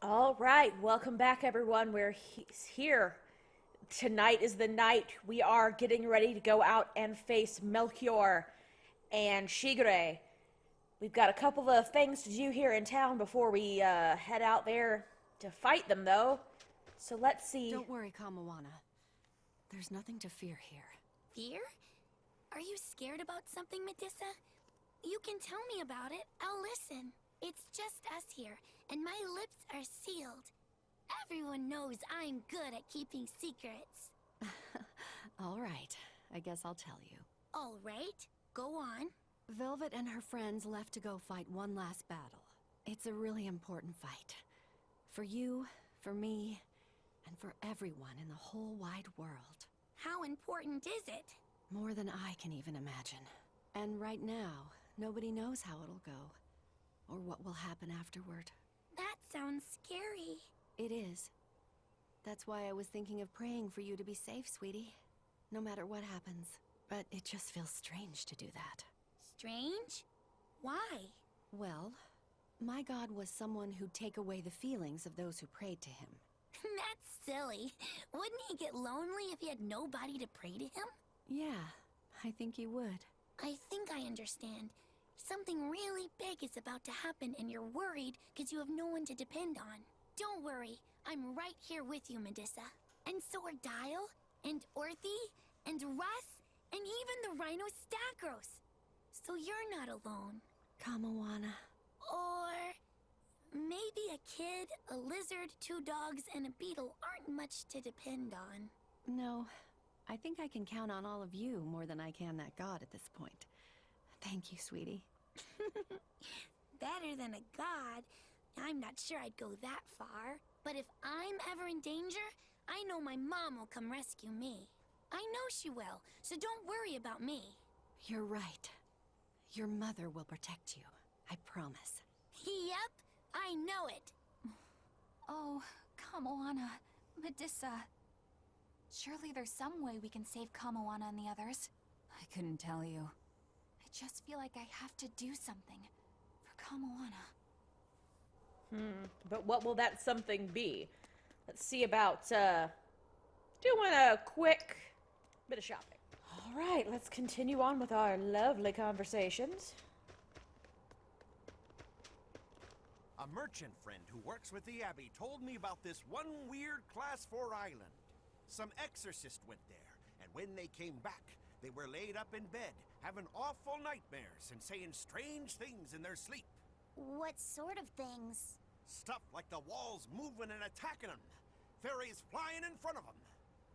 All right, welcome back, everyone. Here. Tonight is the night we are getting ready to go out and face Melchior and Shigure. We've got a couple of things to do here in town before we head out there to fight them, though. So let's see. Don't worry, Kamawana. There's nothing to fear here. Fear? Are you scared about something, Medusa? You can tell me about it. I'll listen. It's just us here, and my lips are sealed. Everyone knows I'm good at keeping secrets. All right, I guess I'll tell you. All right, go on. Velvet and her friends left to go fight one last battle. It's a really important fight. For you, for me, and for everyone in the whole wide world. How important is it? More than I can even imagine. And right now, nobody knows how it'll go. Or what will happen afterward. That sounds scary. It is. That's why I was thinking of praying for you to be safe, sweetie. No matter what happens. But it just feels strange to do that. Strange? Why? Well, my god was someone who'd take away the feelings of those who prayed to him. That's silly. Wouldn't he get lonely if he had nobody to pray to him? Yeah, I think he would. I think I understand. Something really big is about to happen and you're worried because you have no one to depend on. Don't worry, I'm right here with you, Medusa. And so are Dial, and Orthy, and Russ, and even the Rhino Stagros. So you're not alone. Kamawana. Or maybe a kid, a lizard, two dogs, and a beetle aren't much to depend on. No, I think I can count on all of you more than I can that god at this point. Thank you, sweetie. Better than a god. I'm not sure I'd go that far. But if I'm ever in danger, I know my mom will come rescue me. I know she will, so don't worry about me. You're right. Your mother will protect you. I promise. Yep, I know it. Oh, Kamawana, Medusa. Surely there's some way we can save Kamawana and the others. I couldn't tell you. I just feel like I have to do something for Kamawana. But what will that something be? Let's see about doing a quick bit of shopping. All right, let's continue on with our lovely conversations. A merchant friend who works with the Abbey told me about this one weird Class 4 island. Some exorcist went there, and when they came back, they were laid up in bed, having awful nightmares and saying strange things in their sleep. What sort of things? Stuff like the walls moving and attacking them, fairies flying in front of them.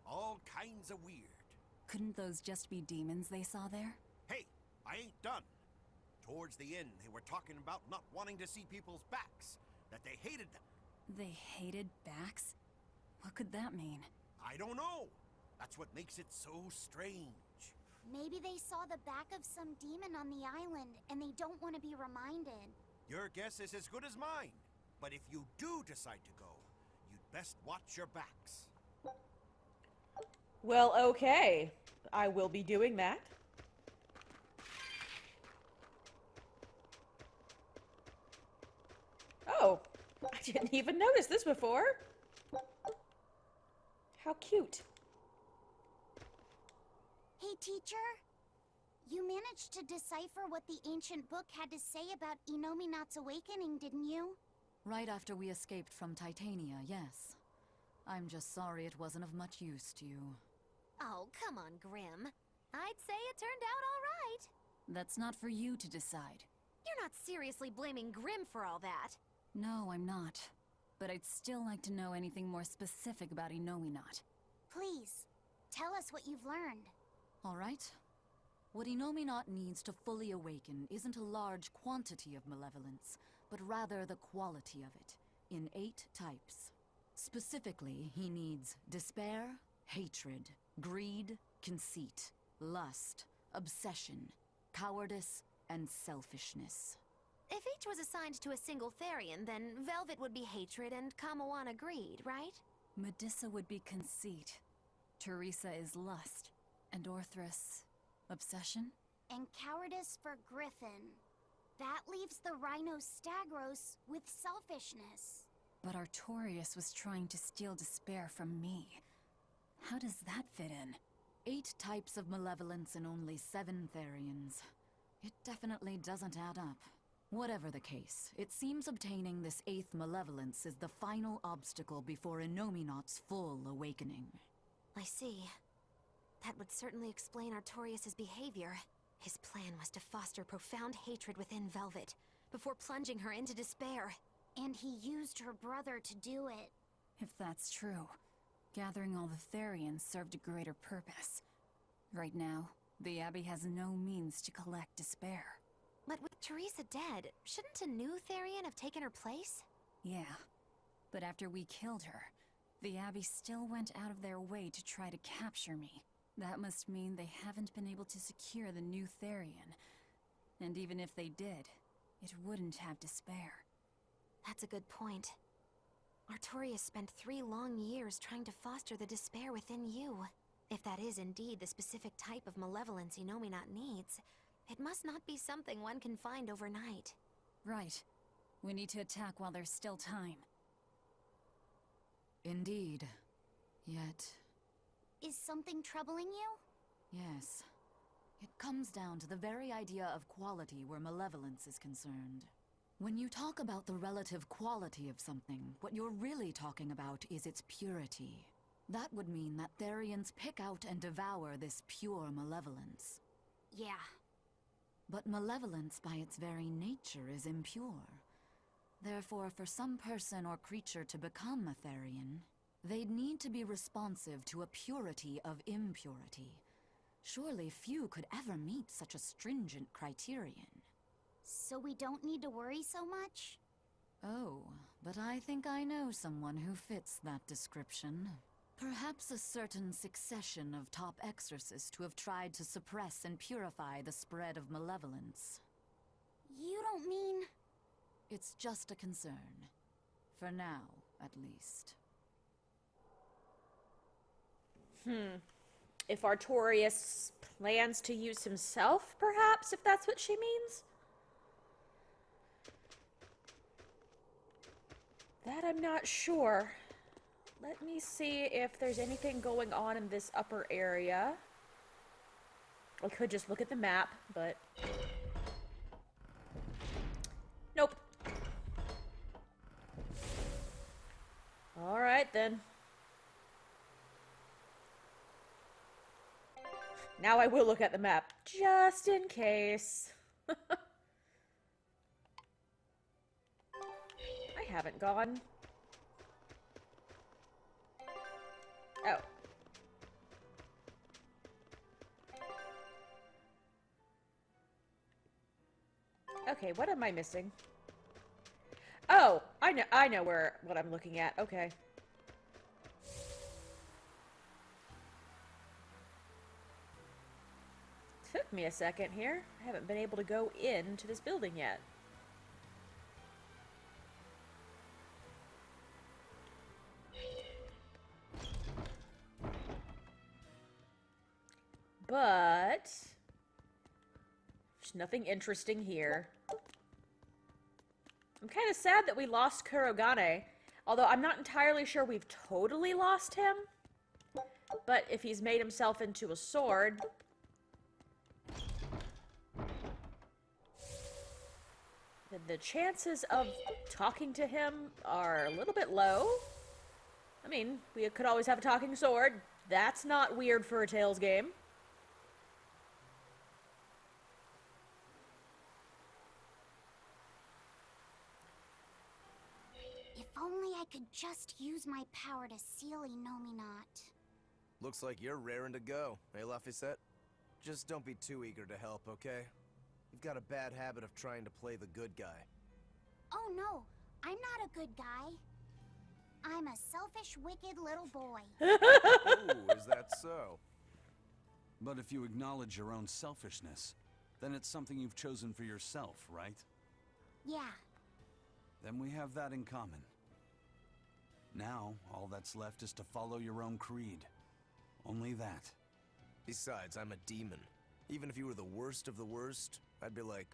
All kinds of weird. Couldn't those just be demons they saw there? Hey, I ain't done. Towards the end, they were talking about not wanting to see people's backs, that they hated them. They hated backs? What could that mean? I don't know. That's what makes it so strange. Maybe they saw the back of some demon on the island, and they don't want to be reminded. Your guess is as good as mine. But if you do decide to go, you'd best watch your backs. Well, okay. I will be doing that. Oh, I didn't even notice this before. How cute. Hey, teacher. You managed to decipher what the ancient book had to say about Inominat's awakening, didn't you? Right after we escaped from Titania, yes. I'm just sorry it wasn't of much use to you. Oh, come on, Grim. I'd say it turned out all right. That's not for you to decide. You're not seriously blaming Grim for all that. No, I'm not. But I'd still like to know anything more specific about Inominat. Please, tell us what you've learned. All right? What Inominat needs to fully awaken isn't a large quantity of malevolence, but rather the quality of it, in 8 types. Specifically, he needs despair, hatred, greed, conceit, lust, obsession, cowardice, and selfishness. If each was assigned to a single Therian, then Velvet would be hatred and Kamawana greed, right? Medusa would be conceit, Teresa is lust, and Orthrus, obsession? And cowardice for Griffin. That leaves the Rhino Stagros with selfishness. But Artorias was trying to steal despair from me. How does that fit in? 8 types of malevolence and only 7 Therians. It definitely doesn't add up. Whatever the case, it seems obtaining this 8th malevolence is the final obstacle before Innominat's full awakening. I see. That would certainly explain Artorias' behavior. His plan was to foster profound hatred within Velvet, before plunging her into despair. And he used her brother to do it. If that's true, gathering all the Therians served a greater purpose. Right now, the Abbey has no means to collect despair. But with Teresa dead, shouldn't a new Therian have taken her place? Yeah, but after we killed her, the Abbey still went out of their way to try to capture me. That must mean they haven't been able to secure the new Therian. And even if they did, it wouldn't have despair. That's a good point. Artorias spent 3 long years trying to foster the despair within you. If that is indeed the specific type of malevolence Innominat needs, it must not be something one can find overnight. Right. We need to attack while there's still time. Indeed. Yet, Is something troubling you? yes. It comes down to the very idea of quality where malevolence is concerned. When you talk about the relative quality of something, what you're really talking about is its purity. That would mean that Therians pick out and devour this pure malevolence. Yeah. But malevolence by its very nature is impure. Therefore, for some person or creature to become a Therian, they'd need to be responsive to a purity of impurity. Surely few could ever meet such a stringent criterion. So we don't need to worry so much? Oh, but I think I know someone who fits that description. Perhaps a certain succession of top exorcists who have tried to suppress and purify the spread of malevolence. You don't mean... It's just a concern. For now, at least. If Artorias plans to use himself, perhaps, if that's what she means? That I'm not sure. Let me see if there's anything going on in this upper area. I could just look at the map, but... Nope. Alright, then. Now I will look at the map, just in case. I haven't gone. Oh. Okay, what am I missing? Oh, I know what I'm looking at. Okay. Took me a second here. I haven't been able to go into this building yet. But there's nothing interesting here. I'm kind of sad that we lost Kurogane, although I'm not entirely sure we've totally lost him. But if he's made himself into a sword, then the chances of talking to him are a little bit low. I mean, we could always have a talking sword. That's not weird for a Tales game. If only I could just use my power to seal Innominat. Looks like you're raring to go, eh, Laphicet? Just don't be too eager to help, okay? You've got a bad habit of trying to play the good guy. Oh no, I'm not a good guy. I'm a selfish, wicked little boy. Ooh, is that so? But if you acknowledge your own selfishness, then it's something you've chosen for yourself, right? Yeah. Then we have that in common. Now, all that's left is to follow your own creed. Only that. Besides, I'm a demon. Even if you were the worst of the worst, I'd be like,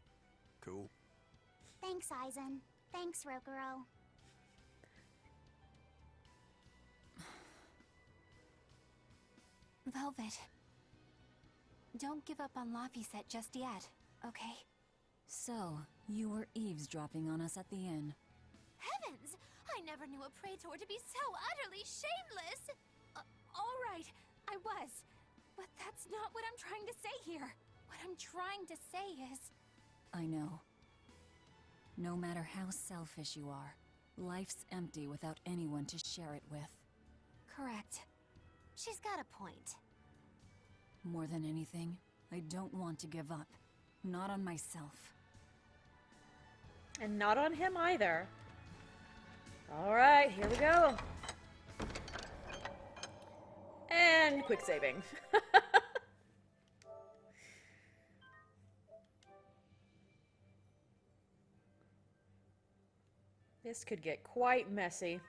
cool. Thanks, Aizen. Thanks, Rokuro. Velvet. Don't give up on Laphicet just yet, okay? So, you were eavesdropping on us at the inn. Heavens! I never knew a praetor to be so utterly shameless! All right, I was. But that's not what I'm trying to say here. What I'm trying to say is... I know. No matter how selfish you are, life's empty without anyone to share it with. Correct. She's got a point. More than anything, I don't want to give up. Not on myself. And not on him either. Alright, here we go. And quick saving. This could get quite messy.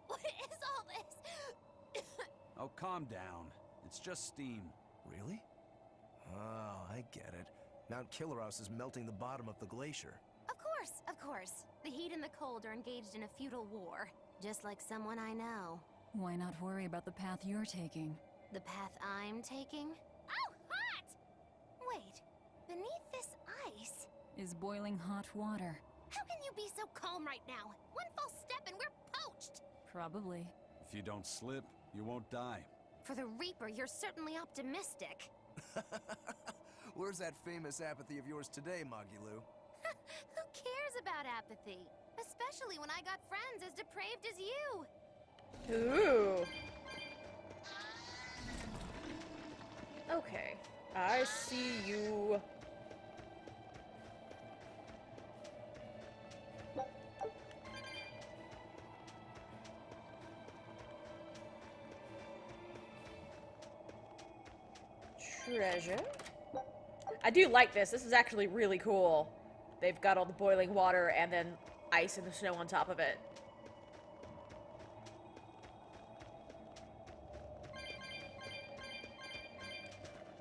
What is all this? Oh, calm down. It's just steam. Really? Oh, I get it. Mount Killerhouse is melting the bottom of the glacier. Of course. The heat and the cold are engaged in a feudal war. Just like someone I know. Why not worry about the path you're taking? The path I'm taking? Oh, hot! Wait, beneath this ice... Is boiling hot water. How can you be so calm right now? One false step and we're poached! Probably. If you don't slip, you won't die. For the Reaper, you're certainly optimistic. Where's that famous apathy of yours today, Magilu? Who cares about apathy? Especially when I got friends as depraved as you. Ooh. Okay. I see you. Treasure. I do like this. This is actually really cool. They've got all the boiling water and then ice and the snow on top of it.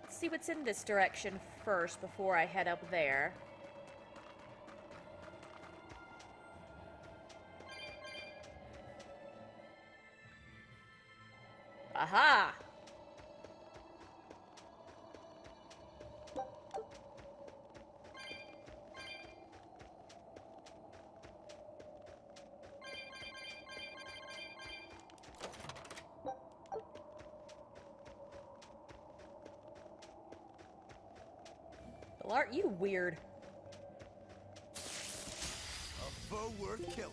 Let's see what's in this direction first before I head up there. Aha! Well, aren't you weird? A foe worth killing.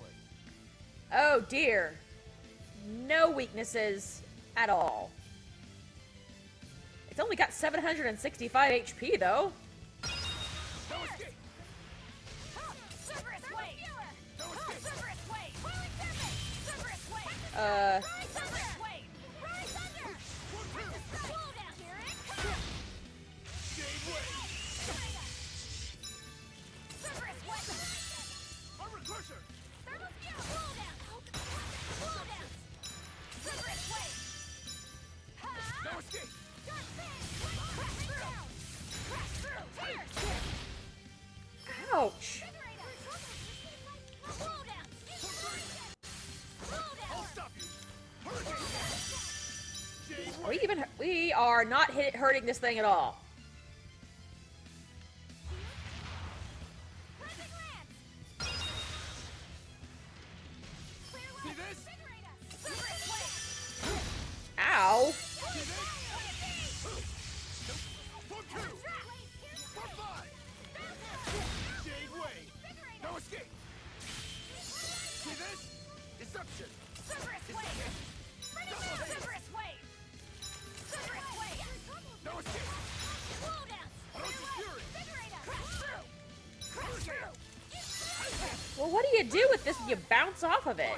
Oh dear. No weaknesses at all. It's only got 765 HP though. Ouch. We are not hurting this thing at all. Ow. Well, what do you do with this? You bounce off of it.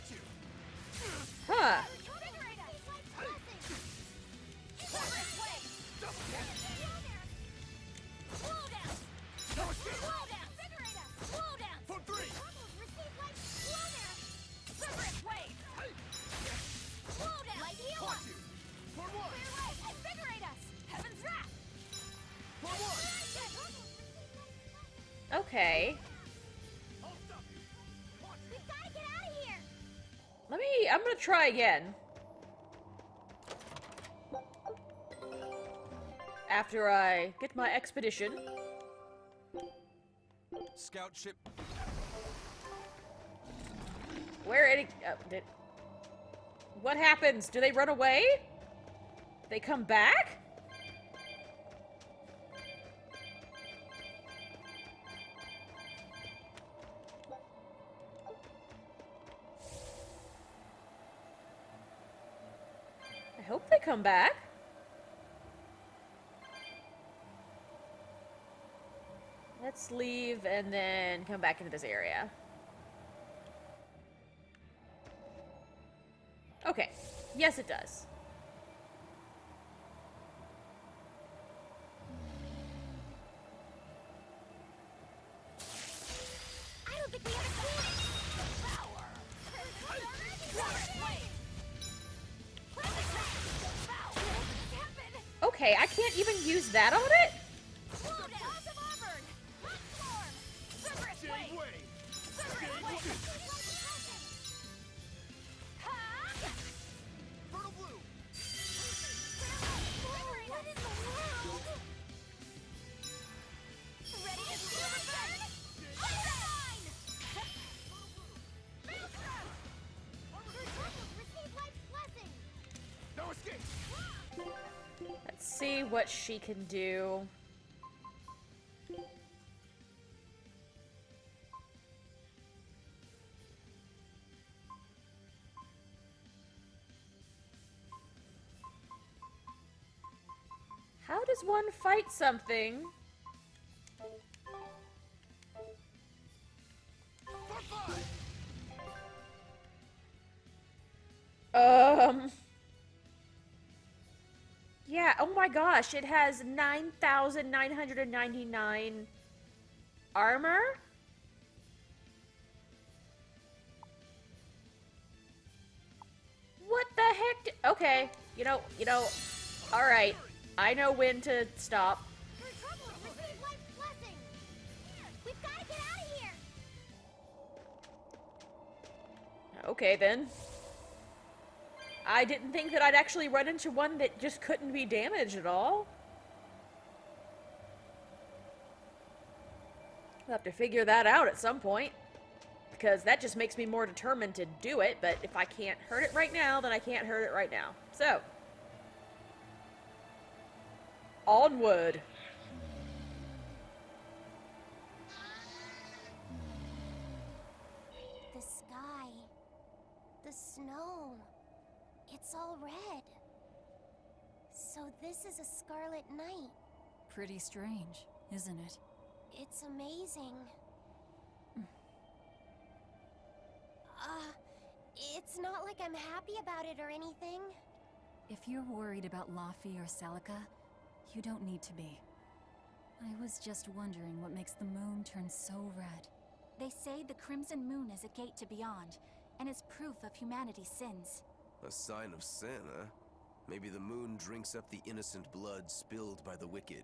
Huh. Okay. We've gotta get out of here! I'm gonna try again. After I get my expedition. Scout ship. What happens? Do they run away? They come back? I hope they come back. Let's leave and then come back into this area. Okay. Yes, it does. I don't think we have a Okay, I can't even use that on it? Let's see what she can do. How does one fight something? Yeah, oh my gosh, it has 9,999 armor? What the heck? Okay, alright. I know when to stop. We've gotta get out of here! Okay, then. I didn't think that I'd actually run into one that just couldn't be damaged at all. I'll have to figure that out at some point. Because that just makes me more determined to do it, but if I can't hurt it right now, then I can't hurt it right now. So. Onward. The sky. The snow. It's all red. So this is a scarlet night. Pretty strange, isn't it? It's amazing. It's not like I'm happy about it or anything. If you're worried about Laffy or Celica, you don't need to be. I was just wondering what makes the moon turn so red. They say the Crimson Moon is a gate to beyond, and it's proof of humanity's sins. A sign of sin, huh? Maybe the moon drinks up the innocent blood spilled by the wicked.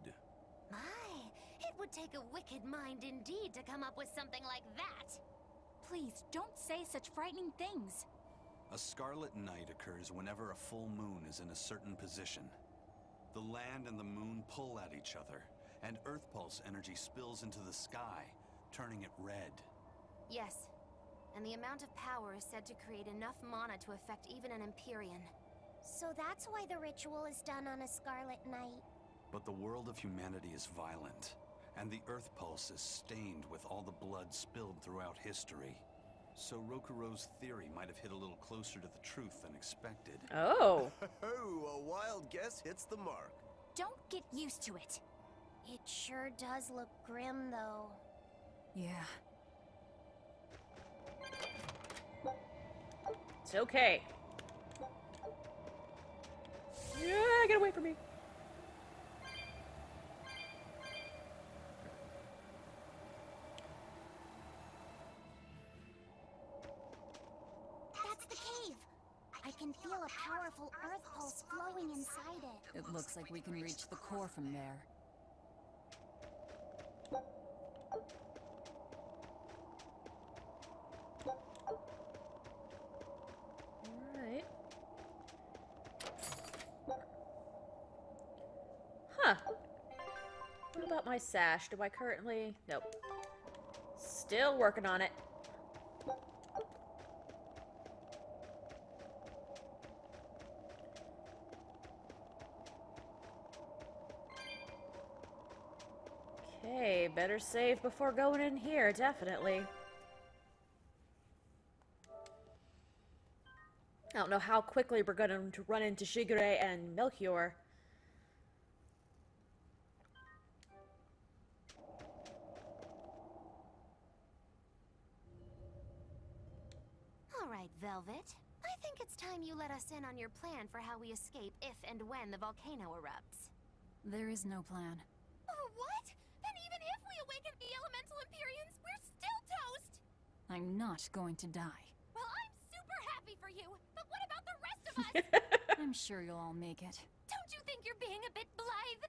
My, it would take a wicked mind indeed to come up with something like that. Please, don't say such frightening things. A scarlet night occurs whenever a full moon is in a certain position. The land and the moon pull at each other, and Earth Pulse energy spills into the sky, turning it red. Yes, and the amount of power is said to create enough mana to affect even an Empyrean. So that's why the ritual is done on a scarlet night. But the world of humanity is violent, and the Earth Pulse is stained with all the blood spilled throughout history. So Rokuro's theory might have hit a little closer to the truth than expected. Oh. Oh, a wild guess hits the mark. Don't get used to it. It sure does look grim, though. Yeah. It's okay. Yeah, get away from me. That's the cave! I can feel a powerful earth pulse flowing inside it. It looks like we can reach the core from there. about my sash? Do I currently... Nope. Still working on it. Okay, better save before going in here, definitely. I don't know how quickly we're going to run into Shigure and Melchior. All right, Velvet. I think it's time you let us in on your plan for how we escape if and when the volcano erupts. There is no plan. Oh, what? Then even if we awaken the elemental Empyreans, we're still toast! I'm not going to die. Well, I'm super happy for you, but what about the rest of us? I'm sure you'll all make it. Don't you think you're being a bit blithe?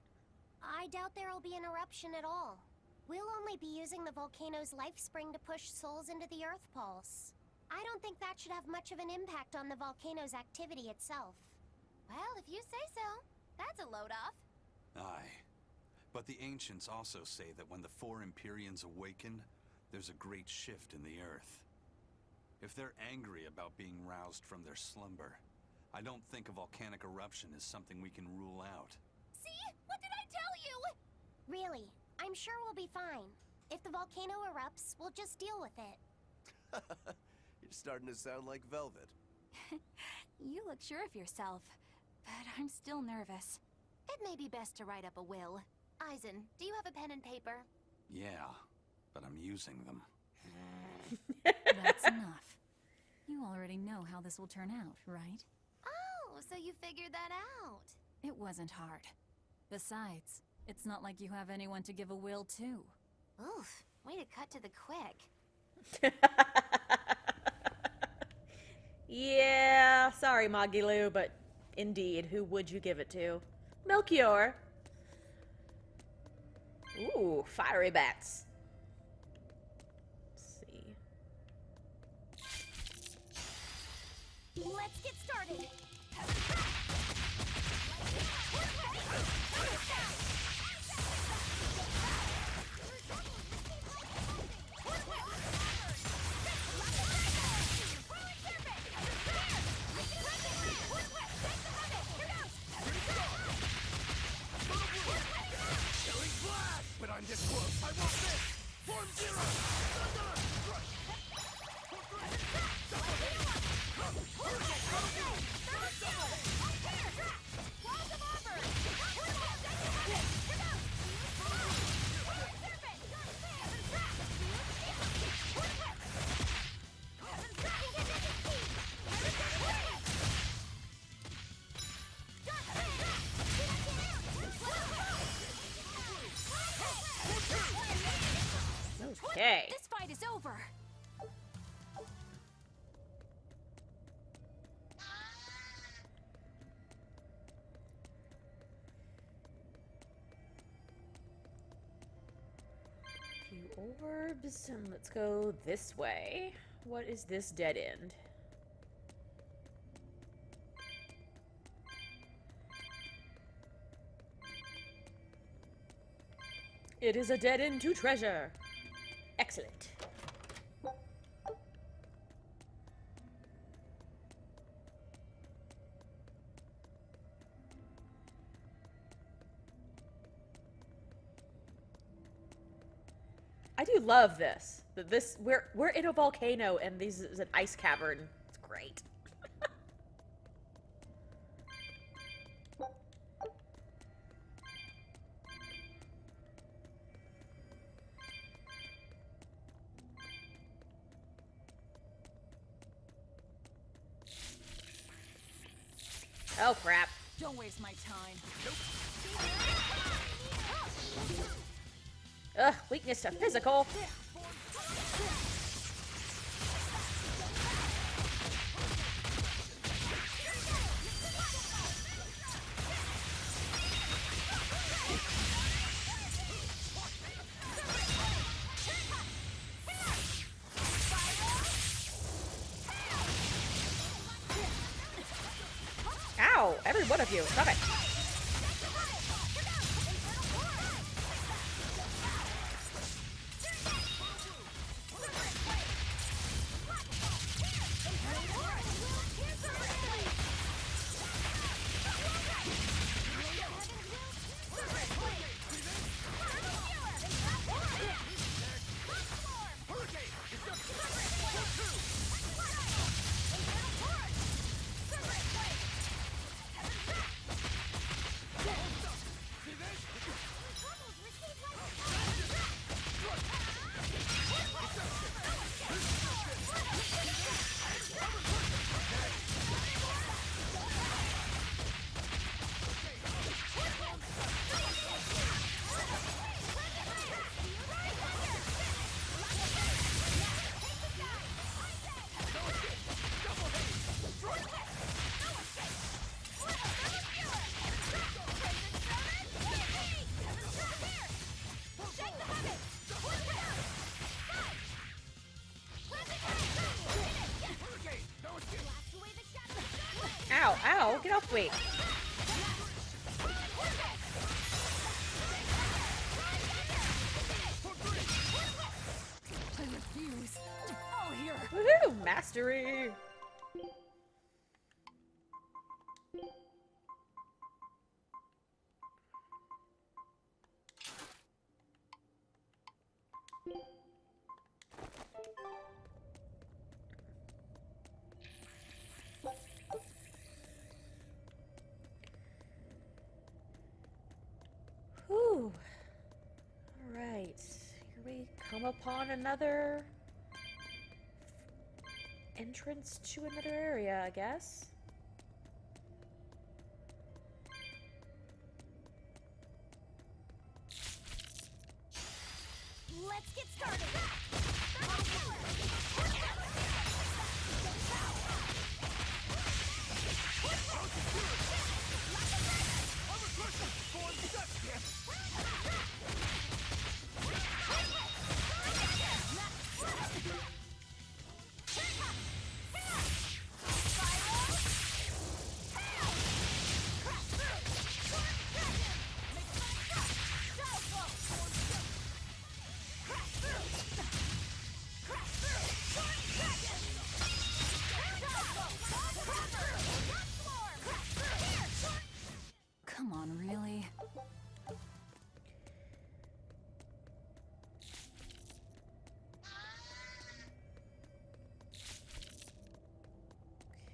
I doubt there'll be an eruption at all. We'll only be using the volcano's life spring to push souls into the Earth Pulse. I don't think that should have much of an impact on the volcano's activity itself. Well, if you say so. That's a load off. Aye. But the ancients also say that when the four Empyreans awaken, there's a great shift in the earth. If they're angry about being roused from their slumber, I don't think a volcanic eruption is something we can rule out. See? What did I tell you? Really, I'm sure we'll be fine. If the volcano erupts, we'll just deal with it. You're starting to sound like Velvet. You look sure of yourself, but I'm still nervous. It may be best to write up a will. Eisen, do you have a pen and paper? Yeah, but I'm using them. That's enough. You already know how this will turn out, right? Oh, so you figured that out. It wasn't hard. Besides, it's not like you have anyone to give a will to. Oof, way to cut to the quick. Yeah, sorry, Magilu, but indeed, who would you give it to? Melchior. Ooh, fiery bats. Let's see. Let's get started. But I'm this close. I want this. Form zero. Okay. This fight is over. Few orbs, and let's go this way. What is this dead end? It is a dead end to treasure. Excellent. I do love this. We're in a volcano and this is an ice cavern. It's great. Oh crap. Don't waste my time. Ugh, weakness to physical. Ow! Every one of you, stop it. help me. I refuse to fall here. Woohoo! Mastery! Whew. Alright. Here we come upon another entrance to another area, I guess. Let's get started! Come on, really?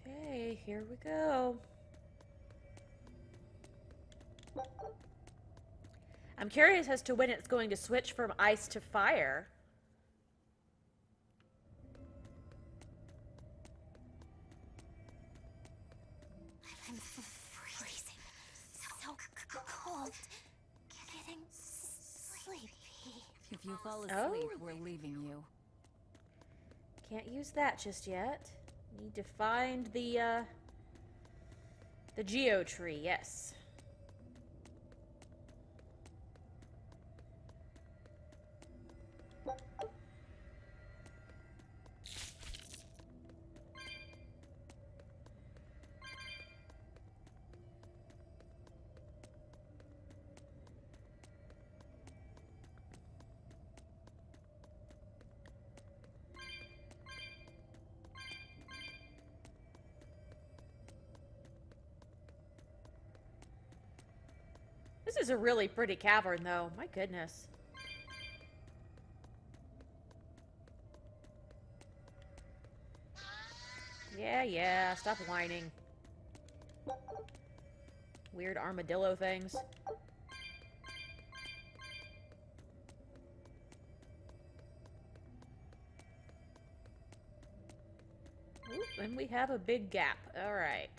Okay, here we go. I'm curious as to when it's going to switch from ice to fire. I'm freezing. So cold. Getting sleepy. If you fall asleep, Oh. we're leaving you. Can't use that just yet. Need to find the Geo tree, yes. This is a really pretty cavern, though. My goodness. Yeah, stop whining. Weird armadillo things. Oop, and we have a big gap. Alright.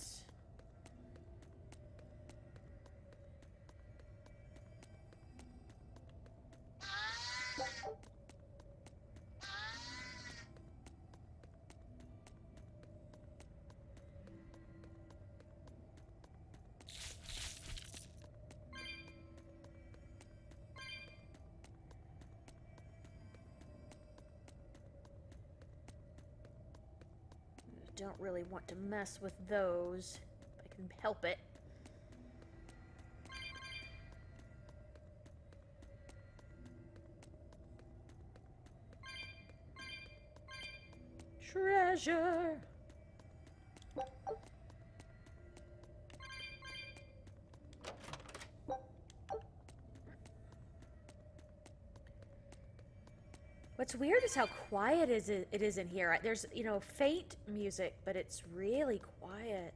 Don't really want to mess with those if I can help it. Treasure! What's weird is how quiet it is in here. There's, you know, faint music, but it's really quiet.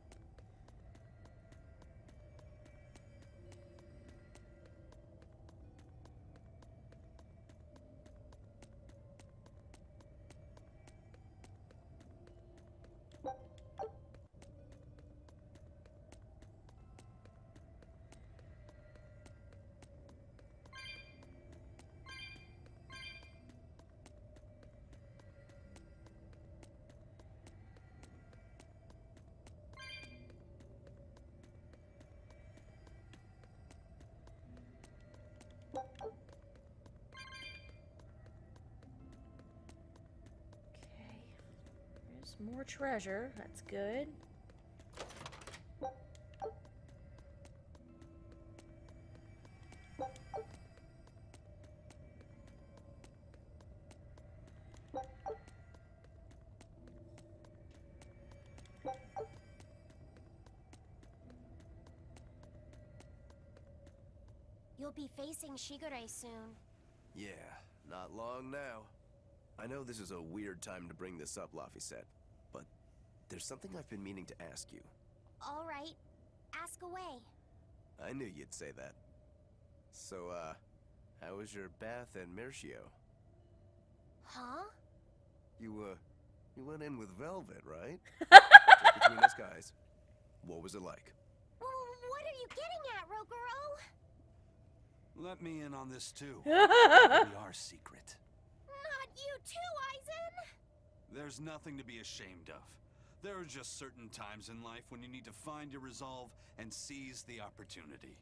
More treasure. That's good. You'll be facing Shigure soon. Yeah, not long now. I know this is a weird time to bring this up, Laphicet, but there's something I've been meaning to ask you. All right, ask away. I knew you'd say that. So, how was your bath and Mercio? Huh? You went in with Velvet, right? Just between us guys. What was it like? What are you getting at, Rokuro? Let me in on this too. It'll be our secret. Not you too, Aizen! There's nothing to be ashamed of. There are just certain times in life when you need to find your resolve and seize the opportunity.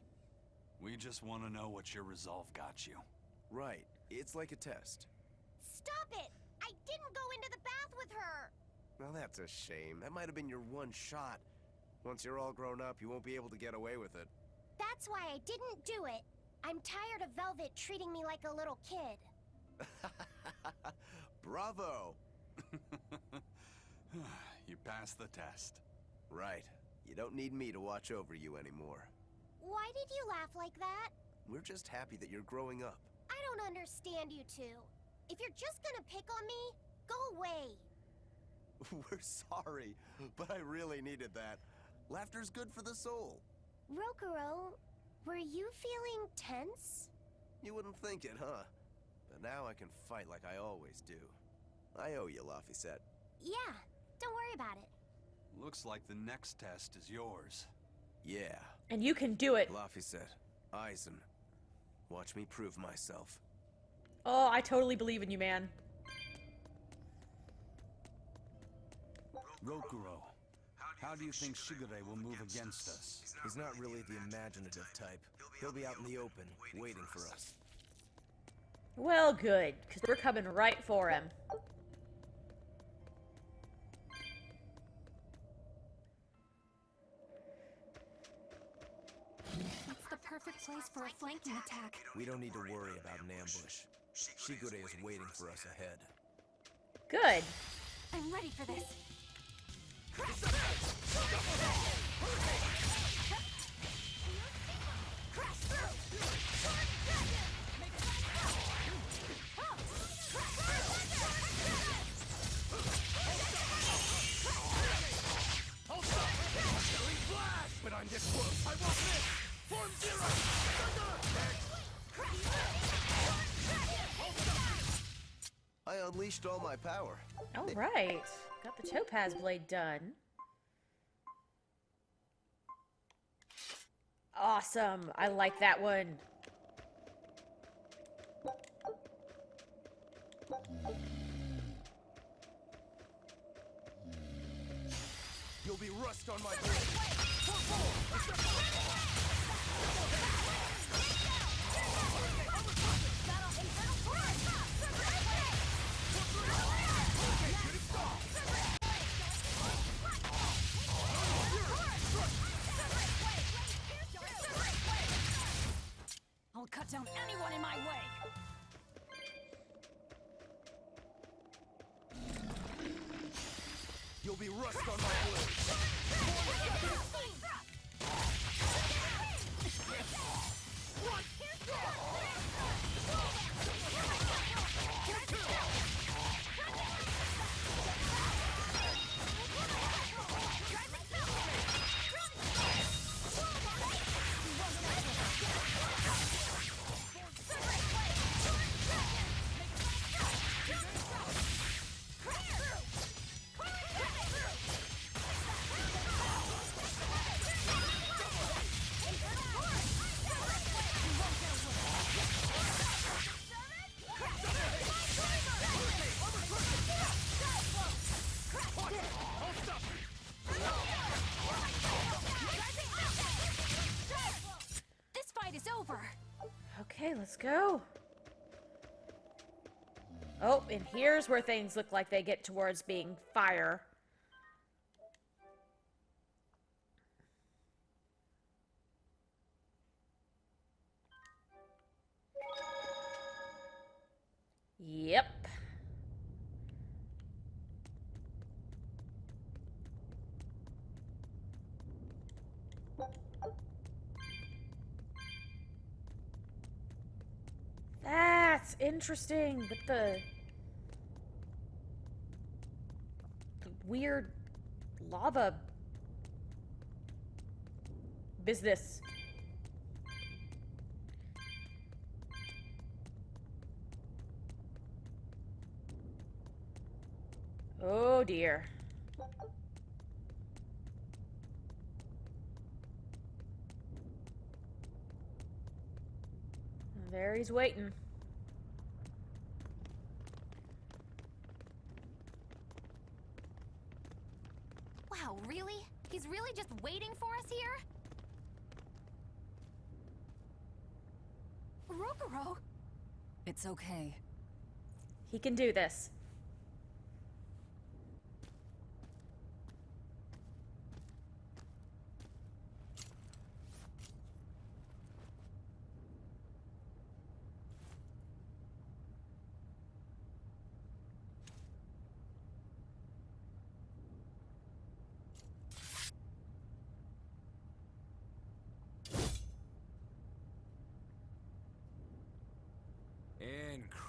We just want to know what your resolve got you. Right. It's like a test. Stop it! I didn't go into the bath with her! Well, that's a shame. That might have been your one shot. Once you're all grown up, you won't be able to get away with it. That's why I didn't do it. I'm tired of Velvet treating me like a little kid. Bravo! You passed the test. Right. You don't need me to watch over you anymore. Why did you laugh like that? We're just happy that you're growing up. I don't understand you two. If you're just gonna pick on me, go away. We're sorry, but I really needed that. Laughter's good for the soul. Rokuro, were you feeling tense? You wouldn't think it, huh? But now I can fight like I always do. I owe you, Laphicet. Yeah, don't worry about it. Looks like the next test is yours. Yeah. And you can do it. Laphicet, Aizen, watch me prove myself. Oh, I totally believe in you, man. Rokuro, how do you think Shigure will move against us? He's not really the imaginative type. He'll be out in the open, waiting for us. Well, good, because we're coming right for him. It's the perfect place for a flanking attack. We don't need to worry about an ambush. Shigure is waiting for us ahead. Good. I'm ready for this. But I'm this close, I won't miss! Form zero! I unleashed all my power. All right. Got the topaz blade done. Awesome. I like that one. You'll be rust on my blade. I'll cut down anyone in my way. You'll be rust on my blade. This fight is over. Okay, let's go. Oh, and here's where things look like they get towards being fire. Yep. interesting, but the weird lava business. Oh dear. There he's waiting. Wow, really? He's really just waiting for us here? Rokuro! It's okay. He can do this.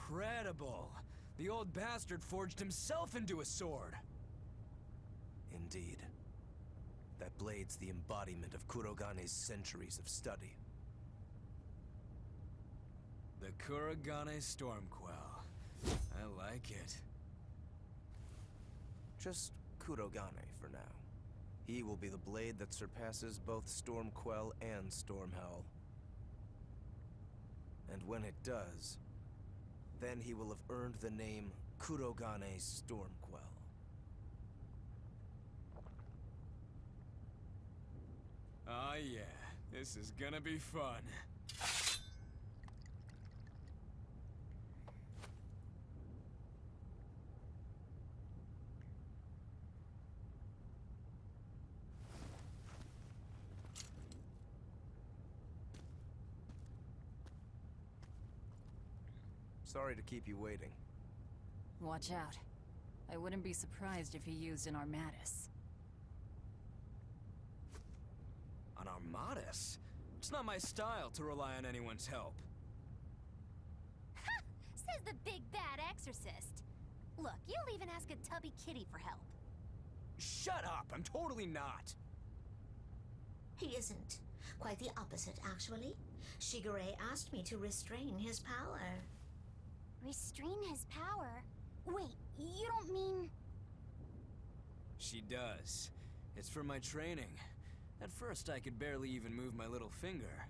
Incredible! The old bastard forged himself into a sword! Indeed. That blade's the embodiment of Kurogane's centuries of study. The Kurogane Stormquell. I like it. Just Kurogane for now. He will be the blade that surpasses both Stormquell and Stormhowl. And when it does, then he will have earned the name Kurogane Stormquell. Oh yeah, this is gonna be fun. Sorry to keep you waiting. Watch out. I wouldn't be surprised if he used an Armatus. An Armatus? It's not my style to rely on anyone's help. Ha! Says the big bad exorcist. Look, you'll even ask a tubby kitty for help. Shut up! I'm totally not! He isn't. Quite the opposite, actually. Shigure asked me to restrain his power. Restrain his power? Wait, you don't mean... She does. It's for my training. At first, I could barely even move my little finger.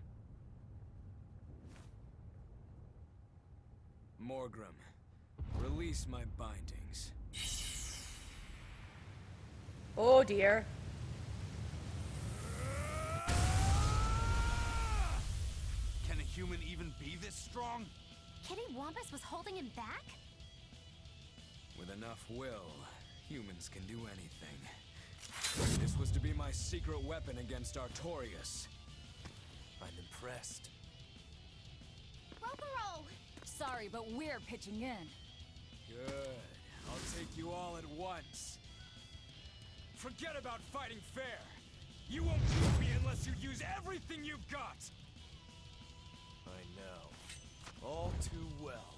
Morgrim, release my bindings. Oh dear. Can a human even be this strong? Kitty Wampus was holding him back? With enough will, humans can do anything. This was to be my secret weapon against Artorias. I'm impressed. Rokuro! Sorry, but we're pitching in. Good. I'll take you all at once. Forget about fighting fair. You won't beat me unless you use everything you've got. I know. All too well.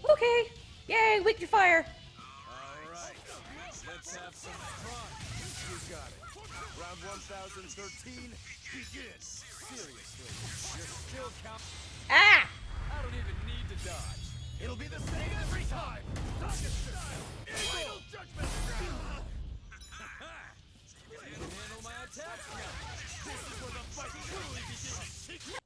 Okay. Yay, weak to fire. Alright, let's have some fun. You got it. Round 1013, begin. Seriously, You're still count. Ah! I don't even need to dodge. it'll be the same every time. Final judgment! Didn't handle my attack yet. This is where the fight truly begins.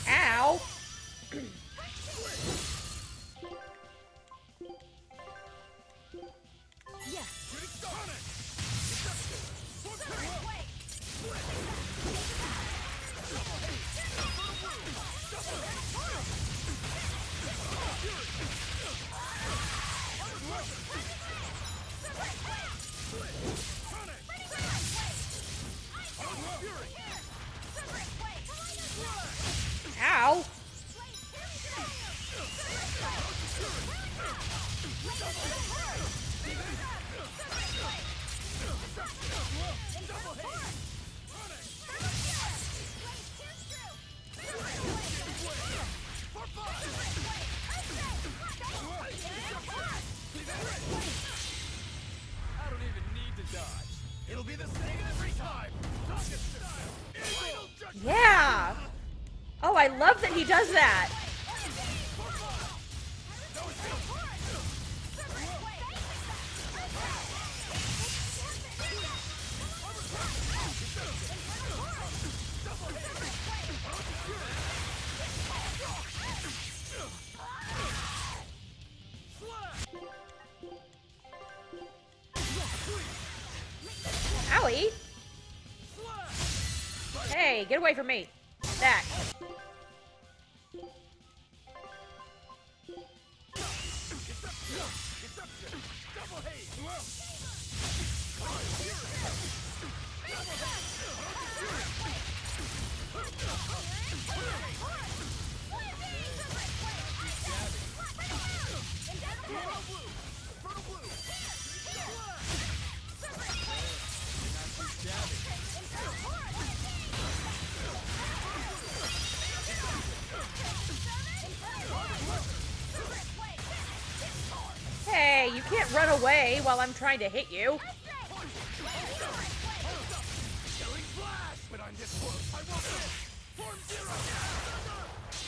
Ow! Yes, I don't even need to dodge. It'll be the same every time. Yeah! Oh, I love that he does that. Owie! Hey, get away from me. That. Hey, you can't run away while I'm trying to hit you. But I'm this close. I won't miss. Form zero.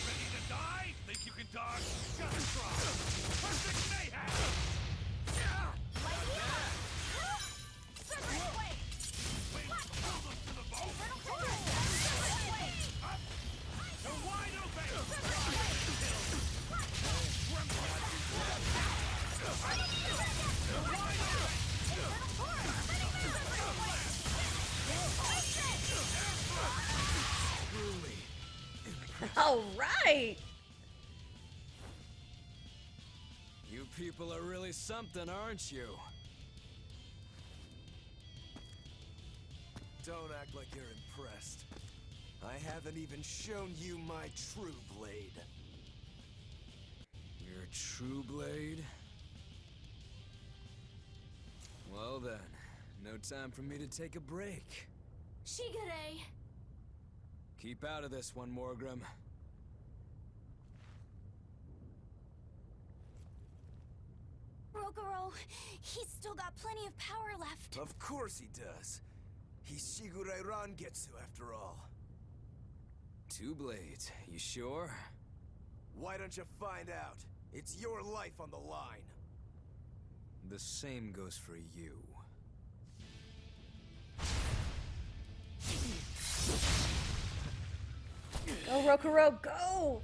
Ready to die? Think you can dodge? Just try. Perfect mayhem. Wait, hold up to the bone. Up. So wide open. All right. You people are really something, aren't you? Don't act like you're impressed. I haven't even shown you my true blade. Your true blade? Well then, no time for me to take a break. Shigure! Keep out of this one, Morgrim. Rokuro, he's still got plenty of power left. Of course he does. He's Shigure Rangetsu after all. Two blades, you sure? Why don't you find out? It's your life on the line. The same goes for you. Go, Rokuro, go!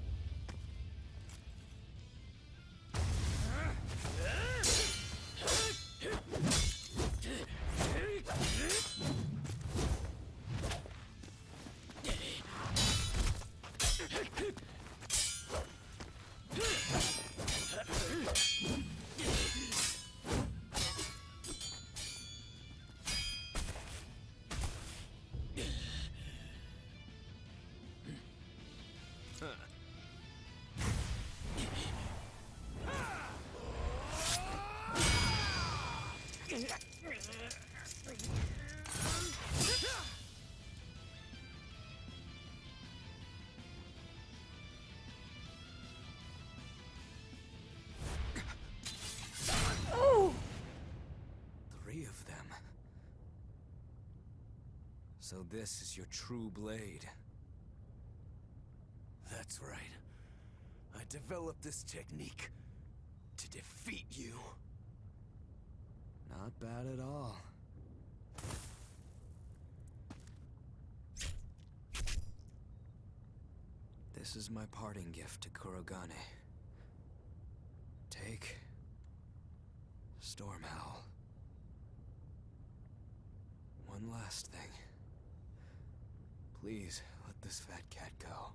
Oh! 3 of them. So this is your true blade. That's right. I developed this technique to defeat you. Not bad at all. This is my parting gift to Kurogane. Take Stormhowl. One last thing. Please, let this fat cat go.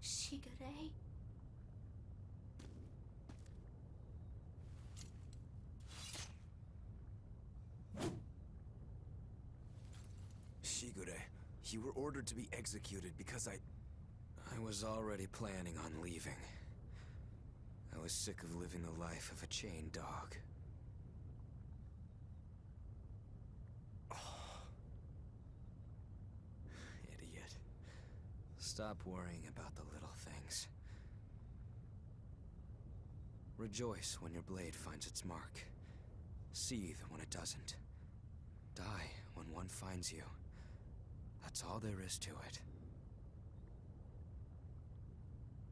Shigure? Shigure, you were ordered to be executed because I was already planning on leaving. I I was sick of living the life of a chained dog. Idiot. Stop worrying about the little things. Rejoice when your blade finds its mark. Seethe when it doesn't. Die when one finds you. That's all there is to it.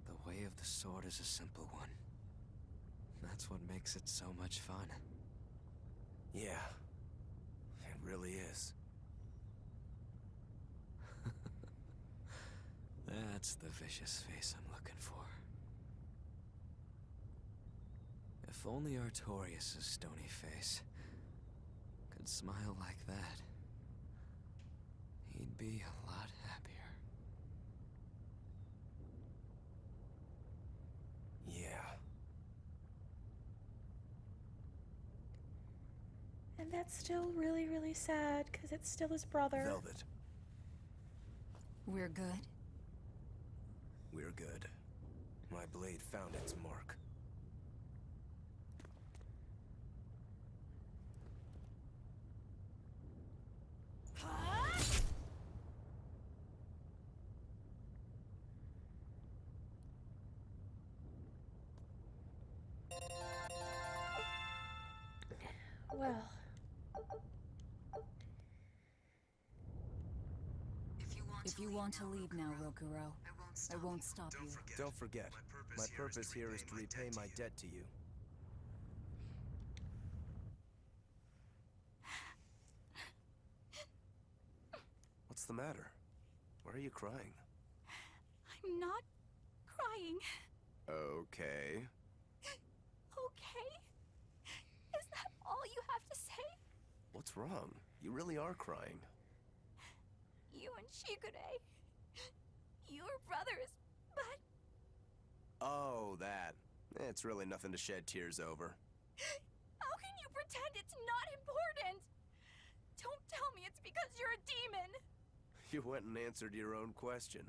The way of the sword is a simple one. That's what makes it so much fun. Yeah, it really is. That's the vicious face I'm looking for. If only Artorias' stony face could smile like that, he'd be a lot happier. Yeah. And that's still really, really sad, because it's still his brother. Velvet, We're good? we're good. My blade found its mark. Well, If you want to leave now, Rokuro, I won't stop you. Don't forget, my purpose here is to repay my debt to you. What's the matter? Why are you crying? I'm not crying. Okay. Okay? Is that all you have to say? What's wrong? You really are crying. You and Shigure. You're brothers, but Oh, that. It's really nothing to shed tears over. how can you pretend it's not important? Don't tell me it's because you're a demon. You went and answered your own question.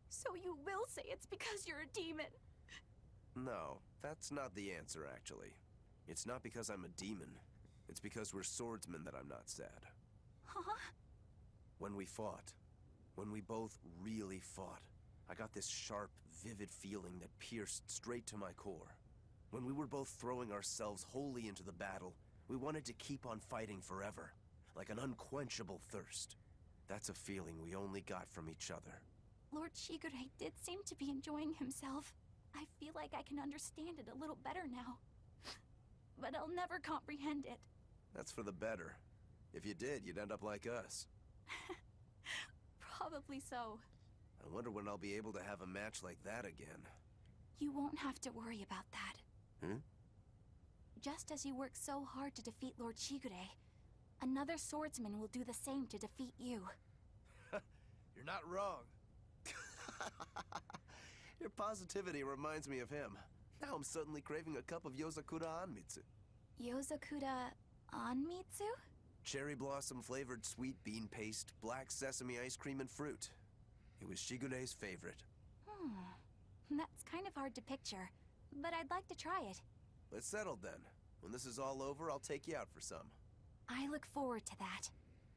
So you will say it's because you're a demon. No, that's not the answer, actually. It's not because I'm a demon. It's because we're swordsmen that I'm not sad. Huh? When we fought, when we both really fought, I got this sharp, vivid feeling that pierced straight to my core. When we were both throwing ourselves wholly into the battle, we wanted to keep on fighting forever, like an unquenchable thirst. That's a feeling we only got from each other. Lord Shigure did seem to be enjoying himself. I feel like I can understand it a little better now. But I'll never comprehend it. That's for the better. If you did, you'd end up like us. Probably so. I wonder when I'll be able to have a match like that again. You won't have to worry about that. Hmm? Just as you worked so hard to defeat Lord Shigure, another swordsman will do the same to defeat you. You're not wrong. Your positivity reminds me of him. Now I'm suddenly craving a cup of Yozakura Anmitsu. Yozakura Anmitsu? Cherry blossom flavored sweet bean paste, black sesame ice cream, and fruit. It was Shigure's favorite. That's kind of hard to picture, but I'd like to try it. It's settled then. When this is all over, I'll take you out for some. I look forward to that.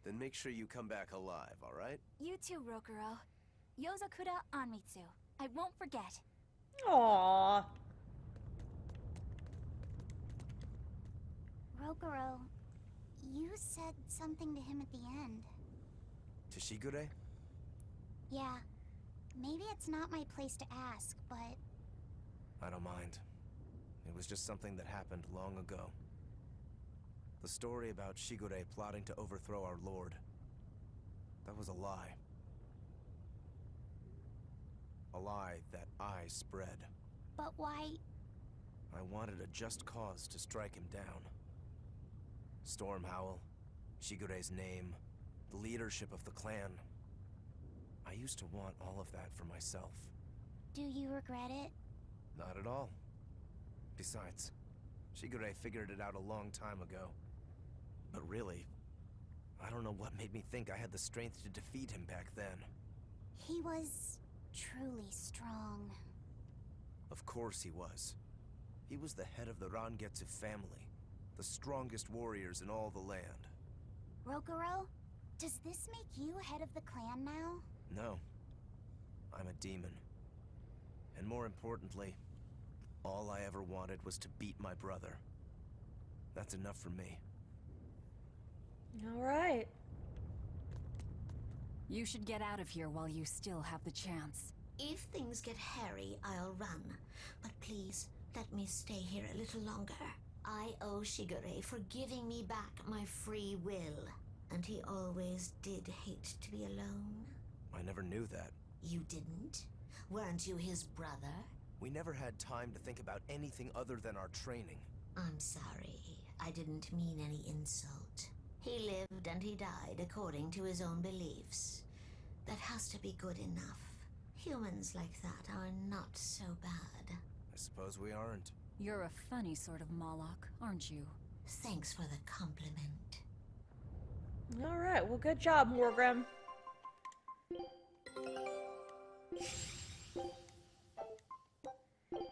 Then make sure you come back alive, alright? You too, Rokuro. Yozakura Anmitsu. I won't forget. aww. Rokuro, you said something to him at the end. To Shigure? Yeah, maybe it's not my place to ask, but I don't mind. It was just something that happened long ago. The story about Shigure plotting to overthrow our lord. That was a lie. A lie that I spread. but why? I wanted a just cause to strike him down. Storm Howl, Shigure's name, the leadership of the clan. I used to want all of that for myself. Do you regret it? Not at all. Besides, Shigure figured it out a long time ago. But really, I don't know what made me think I had the strength to defeat him back then. He was truly strong. Of course he was. He was the head of the Rangetsu family, the strongest warriors in all the land. Rokuro, does this make you head of the clan now? No. I'm a demon. And more importantly, all I ever wanted was to beat my brother. That's enough for me. All right. You should get out of here while you still have the chance. If things get hairy, I'll run. But please, let me stay here a little longer. I owe Shigure for giving me back my free will. And he always did hate to be alone. I never knew that. You didn't? Weren't you his brother? We never had time to think about anything other than our training. I'm sorry. I didn't mean any insult. He lived and he died according to his own beliefs. That has to be good enough. Humans like that are not so bad. I suppose we aren't. You're a funny sort of Moloch, aren't you? Thanks for the compliment. All right. Well, good job, Morgrim.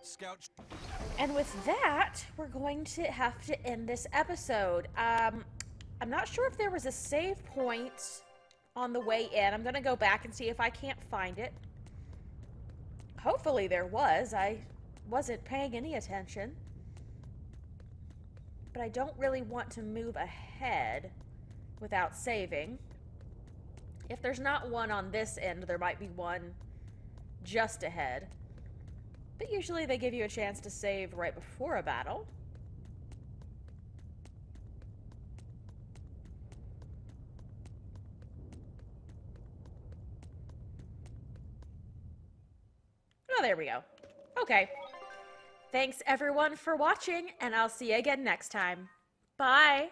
Scout. And with that, we're going to have to end this episode. I'm not sure if there was a save point on the way in. I'm going to go back and see if I can't find it. Hopefully there was. I wasn't paying any attention. But I don't really want to move ahead without saving. If there's not one on this end, there might be one just ahead. But usually they give you a chance to save right before a battle. Oh, there we go. Okay. Thanks everyone for watching, and I'll see you again next time. Bye!